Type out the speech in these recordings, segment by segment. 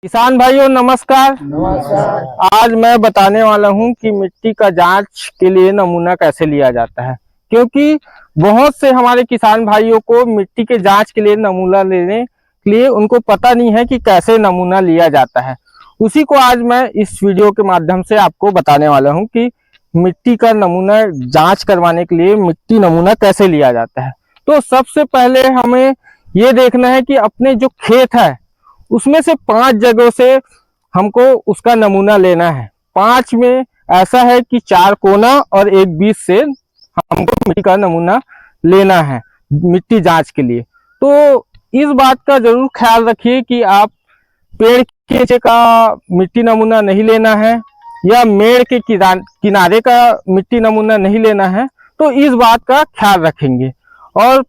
किसान भाइयों नमस्कार। नमस्कार। आज मैं बताने वाला हूं कि मिट्टी का जांच के लिए नमूना कैसे लिया जाता है, क्योंकि बहुत से हमारे किसान भाइयों को मिट्टी के जांच के लिए नमूना लेने के लिए उनको पता नहीं है कि कैसे नमूना लिया जाता है। उसी को आज मैं इस वीडियो के माध्यम से आपको बताने वाला हूं कि मिट्टी का नमूना जांच करवाने के लिए मिट्टी नमूना कैसे लिया जाता है। तो सबसे पहले हमें ये देखना है कि अपने जो खेत है उसमें से 5 जगहों से हमको उसका नमूना लेना है। 5 में ऐसा है कि 4 कोना और एक बीच से हमको मिट्टी का नमूना लेना है मिट्टी जांच के लिए। तो इस बात का जरूर ख्याल रखिए कि आप पेड़ के नीचे का मिट्टी नमूना नहीं लेना है या मेड़ के किनारे का मिट्टी नमूना नहीं लेना है। तो इस बात का ख्याल रखेंगे और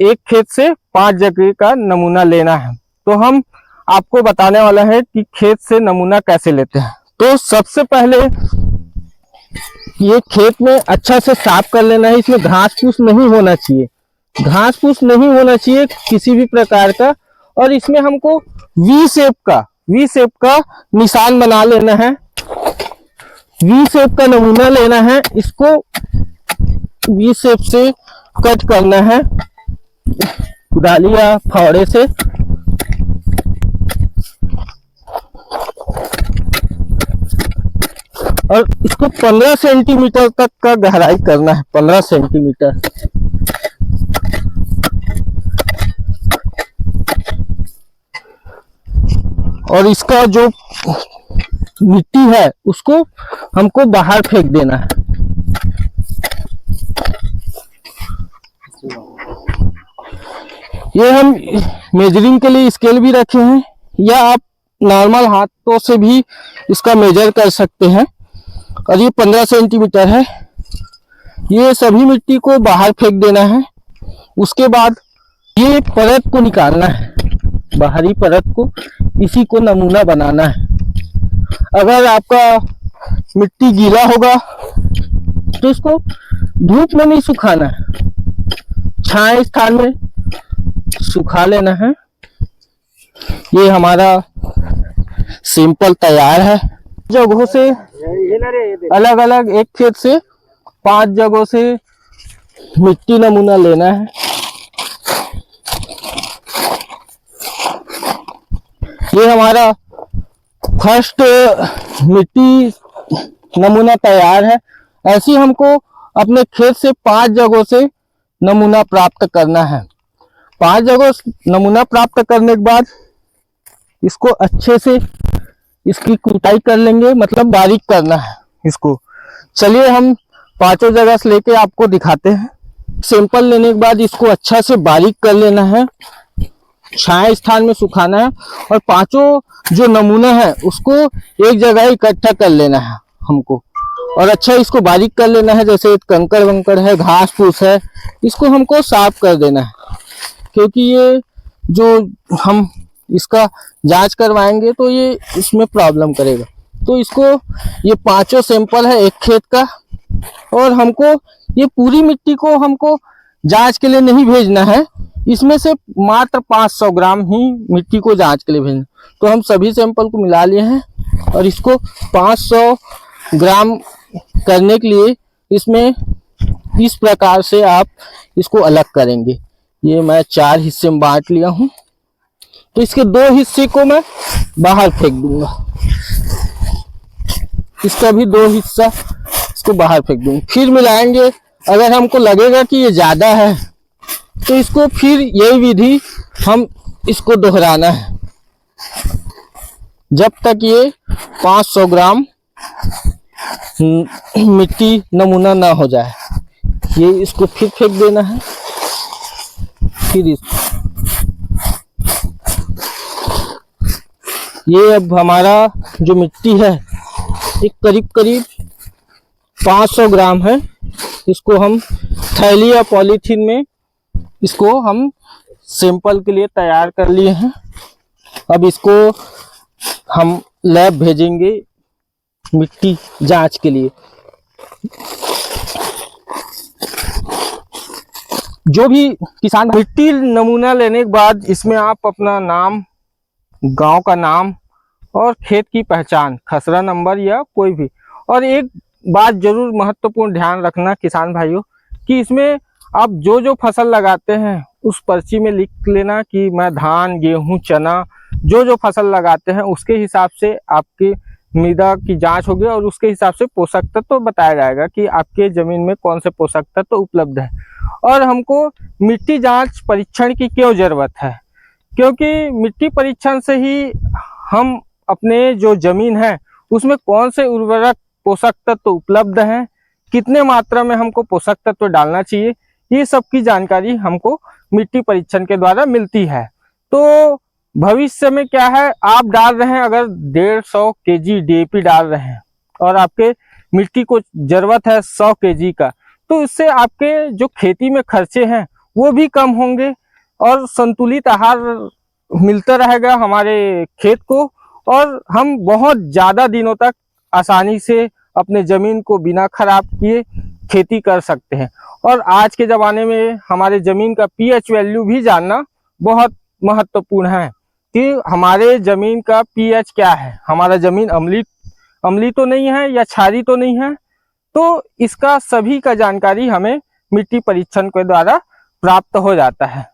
एक खेत से 5 जगह का नमूना लेना है। तो हम आपको बताने वाला है कि खेत से नमूना कैसे लेते हैं। तो सबसे पहले ये खेत में अच्छा से साफ कर लेना है। इसमें घास फूस नहीं होना चाहिए, घास फूस नहीं होना चाहिए किसी भी प्रकार का। और इसमें हमको वी शेप का निशान बना लेना है, वी शेप का नमूना लेना है। इसको वी शेप से कट करना है कुदाली या फावड़े से। और इसको 15 सेंटीमीटर तक का गहराई करना है, 15 सेंटीमीटर। और इसका जो मिट्टी है उसको हमको बाहर फेंक देना है। ये हम मेजरिंग के लिए स्केल भी रखे हैं, या आप नॉर्मल हाथों से भी इसका मेजर कर सकते हैं। और ये 15 सेंटीमीटर है। ये सभी मिट्टी को बाहर फेंक देना है। उसके बाद ये परत को निकालना है, बाहरी परत को, इसी को नमूना बनाना है। अगर आपका मिट्टी गीला होगा तो इसको धूप में नहीं सुखाना है, छाया स्थान में सुखा लेना है। ये हमारा सैंपल तैयार है। जगहों से अलग अलग, एक खेत से 5 जगहों से मिट्टी नमूना लेना है। ये हमारा फर्स्ट मिट्टी नमूना तैयार है। ऐसे हमको अपने खेत से 5 जगहों से नमूना प्राप्त करना है। 5 जगह नमूना प्राप्त करने के बाद इसको अच्छे से इसकी कुटाई कर लेंगे, मतलब बारीक करना है इसको। चलिए हम 5 जगह से लेके आपको दिखाते हैं। सैंपल लेने के बाद इसको अच्छा से बारीक कर लेना है, छाया स्थान में सुखाना है। और 5 जो नमूना है उसको एक जगह इकट्ठा कर लेना है हमको, और अच्छा इसको बारीक कर लेना है। जैसे कंकड़ वंकड़ है, घास फूस है, इसको हमको साफ कर देना है। क्योंकि ये जो हम इसका जांच करवाएंगे तो ये इसमें प्रॉब्लम करेगा। तो इसको, ये 5 सैंपल है एक खेत का, और हमको ये पूरी मिट्टी को हमको जांच के लिए नहीं भेजना है। इसमें से मात्र 500 ग्राम ही मिट्टी को जांच के लिए भेजना। तो हम सभी सैंपल को मिला लिए हैं और इसको 500 ग्राम करने के लिए इसमें इस प्रकार से आप इसको अलग करेंगे। ये मैं 4 हिस्से में बांट लिया हूं। तो इसके 2 हिस्से को मैं बाहर फेंक दूंगा, इसका भी 2 हिस्सा इसको बाहर फेंक दूंगा। फिर मिलाएंगे। अगर हमको लगेगा कि ये ज्यादा है तो इसको फिर यही विधि हम इसको दोहराना है जब तक ये 500 ग्राम मिट्टी नमूना ना हो जाए। ये इसको फिर फेंक देना है। फिर ये अब हमारा जो मिट्टी है एक करीब 500 ग्राम है। इसको हम थैली या पॉलीथीन में इसको हम सैंपल के लिए तैयार कर लिए हैं। अब इसको हम लैब भेजेंगे मिट्टी जांच के लिए। जो भी किसान मिट्टी नमूना लेने के बाद इसमें आप अपना नाम, गांव का नाम और खेत की पहचान, खसरा नंबर या कोई भी। और एक बात जरूर महत्वपूर्ण ध्यान रखना किसान भाइयों, कि इसमें आप जो जो फसल लगाते हैं उस पर्ची में लिख लेना कि मैं धान, गेहूं, चना, जो जो फसल लगाते हैं उसके हिसाब से आपकी मृदा की जांच होगी और उसके हिसाब से पोषक तत्व तो बताया जाएगा कि आपके जमीन में कौन से पोषक तत्व तो उपलब्ध है। और हमको मिट्टी जांच परीक्षण की क्यों जरूरत है? क्योंकि मिट्टी परीक्षण से ही हम अपने जो जमीन है उसमें कौन से उर्वरक, पोषक तत्व उपलब्ध हैं, कितने मात्रा में हमको पोषक तत्व डालना चाहिए, ये सब की जानकारी हमको मिट्टी परीक्षण के द्वारा मिलती है। तो भविष्य में क्या है, आप डाल रहे हैं अगर 150 केजी DAP डाल रहे हैं और आपके मिट्टी को जरूरत है 100 केजी का, तो इससे आपके जो खेती में खर्चे हैं वो भी कम होंगे और संतुलित आहार मिलता रहेगा हमारे खेत को, और हम बहुत ज्यादा दिनों तक आसानी से अपने जमीन को बिना खराब किए खेती कर सकते हैं। और आज के ज़माने में हमारे ज़मीन का pH वैल्यू भी जानना बहुत महत्वपूर्ण है कि हमारे ज़मीन का pH क्या है, हमारा ज़मीन अम्लीय तो नहीं है या क्षारीय तो नहीं है। तो इसका सभी का जानकारी हमें मिट्टी परीक्षण के द्वारा प्राप्त हो जाता है।